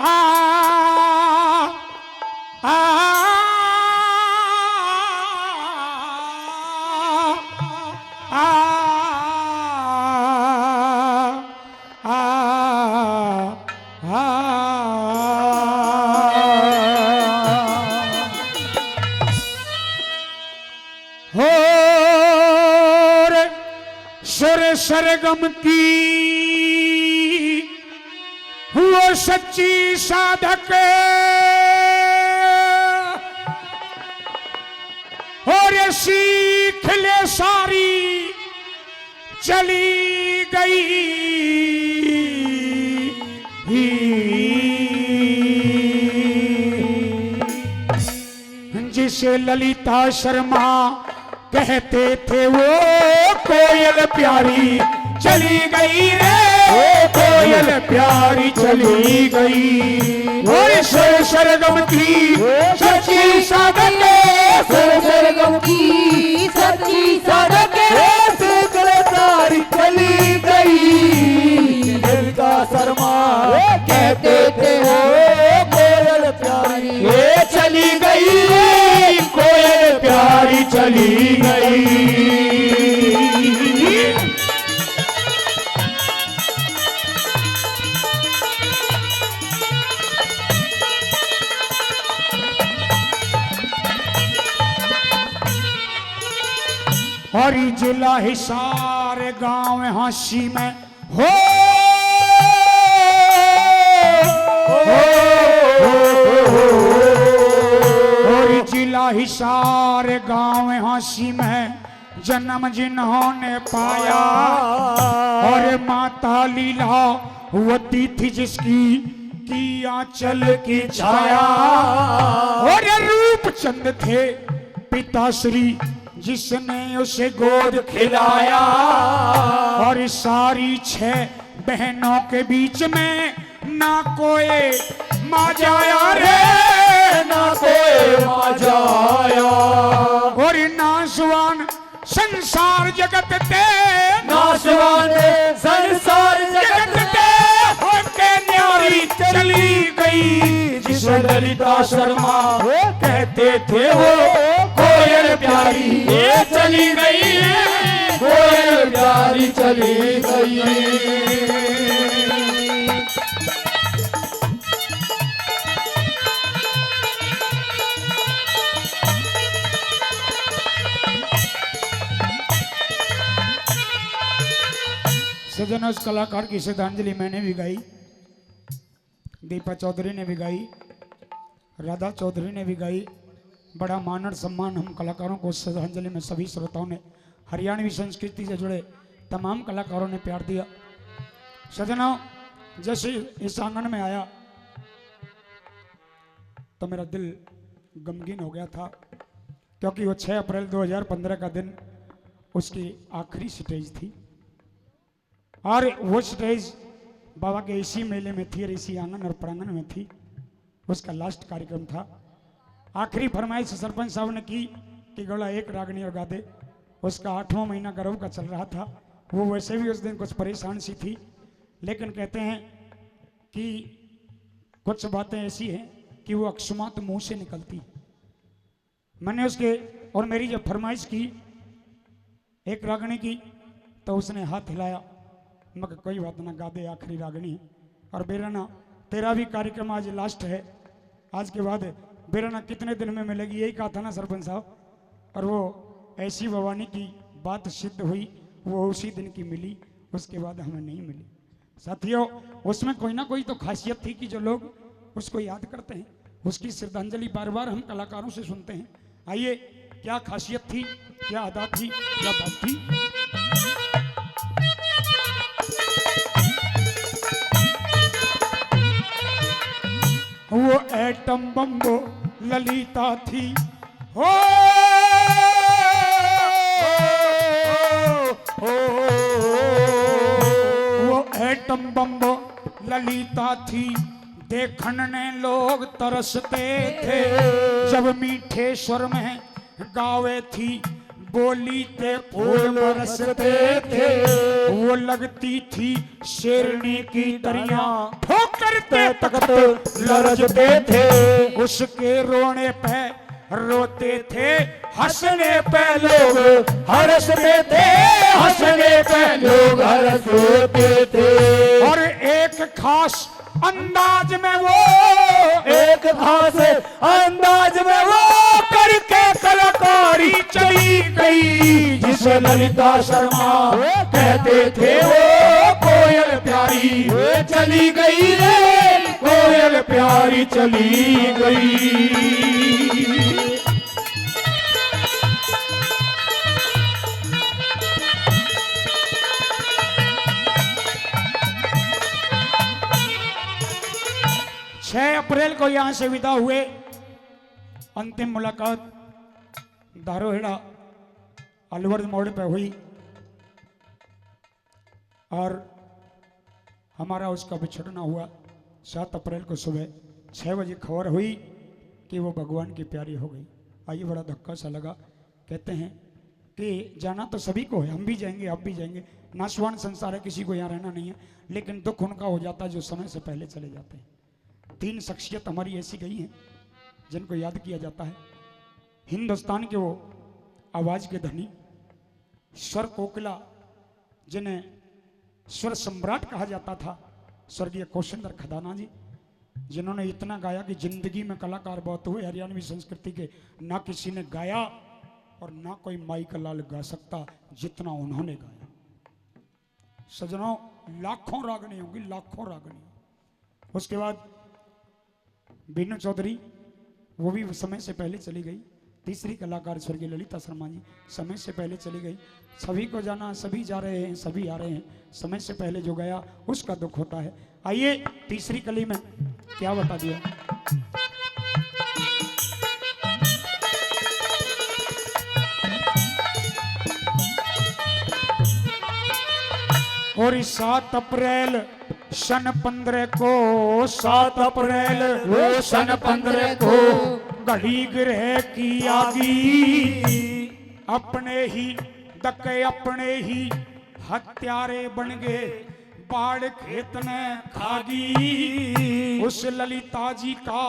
आ आ आ हो रे सुर सरगम की वो सच्ची साधक और ये सीख ले सारी चली गई जिसे ललिता शर्मा कहते थे वो कोयल प्यारी चली गई रे, वो कोयल प्यारी चली गई। और सरगम की सच्ची साधक, सरगम की सच्ची साधक प्यारी चली गई। ललिता शर्मा कहते थे वो कोयल प्यारी ये चली गई, कोयल प्यारी चली गई। और जिला हिसार गांव हांसी में हो और जिला हिसार गांव हांसी में जन्म जिन्होंने पाया। और माता लीलावती थी जिसकी की आंचल की छाया। और रूप चंद थे पिताश्री जिसने उसे गोद खिलाया। और सारी 6 बहनों के बीच में ना कोई माँ जाया रे, ना कोई माँ जाया। और नासवान संसार जगत ते, नासवान संसार जगत ते होके न्यारी चली गई। जिसे ललिता शर्मा कहते थे वो कोयल प्यारी ये चली गई, कोयल प्यारी चली गई। सजन उस कलाकार की श्रद्धांजलि मैंने भी गाई, दीपा चौधरी ने भी गाई, राधा चौधरी ने भी गाई। बड़ा मान और सम्मान हम कलाकारों को श्रद्धांजलि में सभी श्रोताओं ने, हरियाणवी संस्कृति से जुड़े तमाम कलाकारों ने प्यार दिया। सजनों, जैसे इस आंगन में आया तो मेरा दिल गमगीन हो गया था, क्योंकि वो 6 अप्रैल 2015 का दिन उसकी आखिरी स्टेज थी। और वो स्टेज बाबा के इसी मेले में थी और इसी आंगन और प्रांगण में थी। उसका लास्ट कार्यक्रम था। आखिरी फरमाइश सरपंच साहब ने की कि गौड़ा एक रागनी और गा दे। उसका 8वां महीना गर्भ का चल रहा था। वो वैसे भी उस दिन कुछ परेशान सी थी, लेकिन कहते हैं कि कुछ बातें ऐसी हैं कि वो अकस्मात मुंह से निकलती। मैंने उसके और मेरी जब फरमाइश की एक रागनी की तो उसने हाथ हिलाया। मगर कोई बात ना, गा दे, आखिरी रागनी है। और बेराना तेरा भी कार्यक्रम आज लास्ट है, आज के बाद बेराना कितने दिन में मिलेगी, यही कहा था ना सरपंच साहब। और वो ऐसी भवानी की बात सिद्ध हुई, वो उसी दिन की मिली, उसके बाद हमें नहीं मिली। साथियों, उसमें कोई ना कोई तो खासियत थी कि जो लोग उसको याद करते हैं, उसकी श्रद्धांजलि बार बार हम कलाकारों से सुनते हैं। आइए, क्या खासियत थी, क्या अदा थी, क्या बात थी। वो एटम बम ललिता थी हो, वो एटम बम ललिता थी। देखने लोग तरसते थे जब मीठे स्वर में गावे थी। बोली ते फूल बरसते थे, वो लगती थी शेरनी की दरिया। हो करते तख्त लरजते थे, उसके रोने पे रोते थे, हंसने पे लोग हंसते थे, हंसने पे लोग हंसते थे। और एक खास अंदाज में वो, एक खास अंदाज में वो करके कलाकारी चली गई, जिसे ललिता शर्मा कहते थे वो कोयल प्यारी चली गई रे, कोयल प्यारी चली गई। छह अप्रैल को यहां से विदा हुए। अंतिम मुलाकात दारोहेड़ा अलवर मोड़ पे हुई और हमारा उसका बिछड़ना हुआ। 7 अप्रैल को सुबह 6 बजे खबर हुई कि वो भगवान की प्यारी हो गई। आइए, बड़ा धक्का सा लगा। कहते हैं कि जाना तो सभी को है, हम भी जाएंगे, आप भी जाएंगे, नाशवान संसार है, किसी को यहाँ रहना नहीं है, लेकिन दुख उनका हो जाता है जो समय से पहले चले जाते हैं। 3 शख्सियत हमारी ऐसी गई हैं जिनको याद किया जाता है। हिंदुस्तान के वो आवाज के धनी स्वर कोकिला, जिन्हें स्वर सम्राट कहा जाता था, स्वर्गीय कौशिंदर खदाना जी, जिन्होंने इतना गाया कि जिंदगी में कलाकार बहुत हुए हरियाणवी संस्कृति के, ना किसी ने गाया और ना कोई माई का लाल गा सकता जितना उन्होंने गाया। सजनों, लाखों रागनी होंगी, लाखों रागनी। उसके बाद बीनू चौधरी, वो भी समय से पहले चली गई। तीसरी कलाकार स्वर्गीय ललिता शर्मा जी समय से पहले चली गई। सभी को जाना, सभी जा रहे हैं, सभी आ रहे हैं, समय से पहले जो गया उसका दुख होता है। आइए, तीसरी कली में क्या बता दिया। और 7 अप्रैल सन 15 को, 7 अप्रैल वो सन 15 को घड़ी ग्रह की आगी, अपने ही दके अपने ही हत्यारे बन गए, बाढ़ खेत में खागी। उस ललिता जी का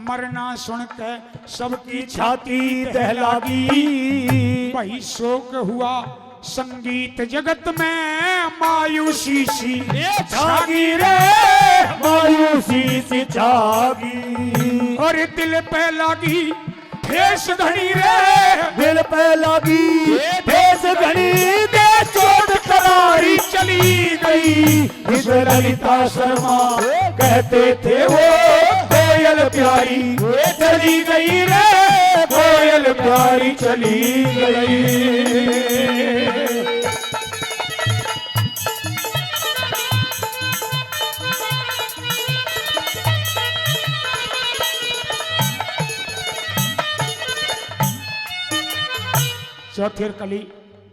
मरना सुन के सबकी छाती दहलागी। वही शोक हुआ संगीत जगत में, मायूसी सी जागी रे, मायूसी सी जागी। और दिल पे लगी ठेस घड़ी रे, दिल पे लगी ठेस घड़ी, दे चोट करारी चली गई। इस ललिता शर्मा कहते थे वो कोयल प्यारी चली गई रे, कोयल प्यारी चली गई।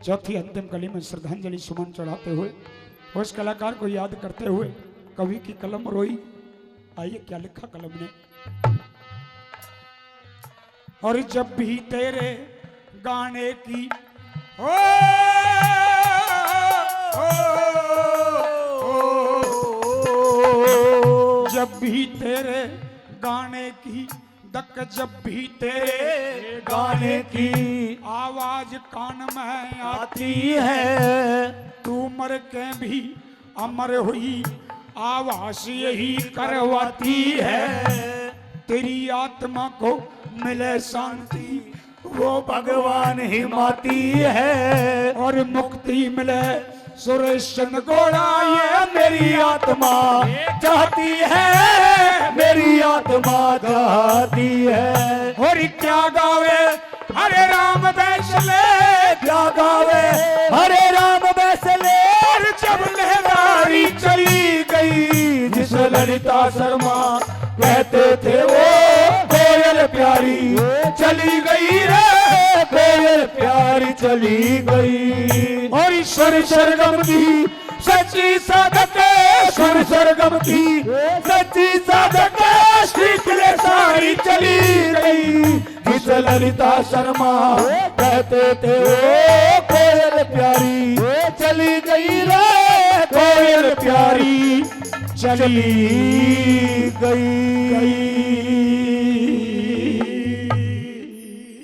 चौथी अंतिम कली में श्रद्धांजलि सुमन चढ़ाते हुए, उस कलाकार को याद करते हुए कवि की कलम रोई। आइए, क्या लिखा कलम ने। और जब भी तेरे गाने की ओ, जब भी तेरे गाने की दक, जब भी तेरे गाने की आवाज कान में आती है, तू मर के भी अमर हुई आवाज यही करवाती है। तेरी आत्मा को मिले शांति वो भगवान ही माती है, और मुक्ति मिले सुरेश चंद्र गोड़ा, ये मेरी आत्मा चाहती है, मेरी आत्मा चाहती है। और क्या गावे हरे राम बैसले, क्या गावे हरे राम बैसले। और जब लहरारी चली गई, जिस ललिता शर्मा कहते थे वो कोयल प्यारी चली गई रे, कोयल प्यारी चली गई। और ईश्वर सरगम की सच्ची साधक, स्वर सरगम की सच्ची साधक, शीतले सारी चली गई। जिस ललिता शर्मा कहते थे ओ कोयल प्यारी चली गई रे, कोयल प्यारी चली गई